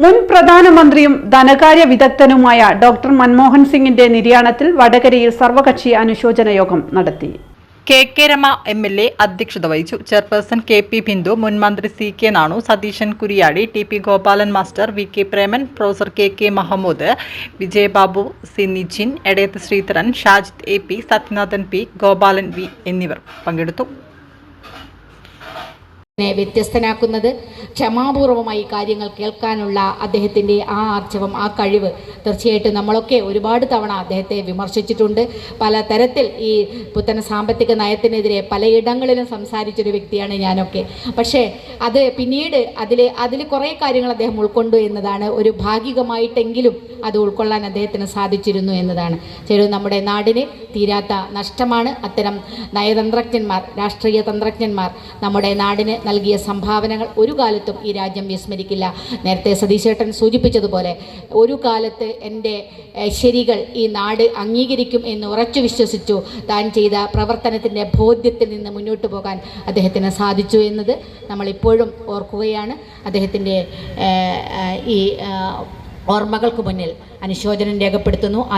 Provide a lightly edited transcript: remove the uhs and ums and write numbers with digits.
മുൻ പ്രധാനമന്ത്രിയും ധനകാര്യ വിദഗ്ധനുമായ ഡോക്ടർ മൻമോഹൻ സിംഗിന്റെ നിര്യാണത്തിൽ വടകരയിൽ സർവകക്ഷി അനുശോചന യോഗം നടത്തി. കെ രമ MLA അധ്യക്ഷത വഹിച്ചു. ചെയർപേഴ്സൺ KP ബിന്ദു, മുൻ മന്ത്രി CK Nanu, Satheesan Kuriyadi, TP Gopalan master, VK Preman, professor KK Mahammood, Vijayababu, C Nijin, Edayath Sreedharan, Shajid AP, Sathyanathan P, Gopalan V എന്നിവർ പങ്കെടുത്തു. വ്യത്യസ്തനാക്കുന്നത് ക്ഷമാപൂർവമായി കാര്യങ്ങൾ കേൾക്കാനുള്ള അദ്ദേഹത്തിൻ്റെ ആ ആർജവം, ആ കഴിവ് തീർച്ചയായിട്ടും നമ്മളൊക്കെ ഒരുപാട് തവണ അദ്ദേഹത്തെ വിമർശിച്ചിട്ടുണ്ട്. പല തരത്തിൽ ഈ പുത്തൻ സാമ്പത്തിക നയത്തിനെതിരെ പലയിടങ്ങളിലും സംസാരിച്ചൊരു വ്യക്തിയാണ് ഞാനൊക്കെ. പക്ഷേ അത് പിന്നീട് അതിൽ കുറേ കാര്യങ്ങൾ അദ്ദേഹം ഉൾക്കൊണ്ടു എന്നതാണ്. ഒരു ഭാഗികമായിട്ടെങ്കിലും അത് ഉൾക്കൊള്ളാൻ അദ്ദേഹത്തിന് സാധിച്ചിരുന്നു എന്നതാണ്. നമ്മുടെ നാടിന് തീരാത്ത നഷ്ടമാണ്. അത്തരം നയതന്ത്രജ്ഞന്മാർ, രാഷ്ട്രീയ തന്ത്രജ്ഞന്മാർ നമ്മുടെ നാടിന് നൽകിയ സംഭാവനകൾ ഒരു കാലത്തും ഈ രാജ്യം വിസ്മരിക്കില്ല. നേരത്തെ സതീശേട്ടൻ സൂചിപ്പിച്ചതുപോലെ ഒരു കാലത്ത് എൻ്റെ ശരികൾ ഈ നാട് അംഗീകരിക്കും എന്ന് ഉറച്ചു വിശ്വസിച്ചു. താൻ ചെയ്ത പ്രവർത്തനത്തിൻ്റെ ബോധ്യത്തിൽ നിന്ന് മുന്നോട്ട് പോകാൻ അദ്ദേഹത്തിന് സാധിച്ചു എന്നത് നമ്മളിപ്പോഴും ഓർക്കുകയാണ്. അദ്ദേഹത്തിൻ്റെ ഈ ഓർമ്മകൾക്ക് മുന്നിൽ അനുശോചനം രേഖപ്പെടുത്തുന്നു.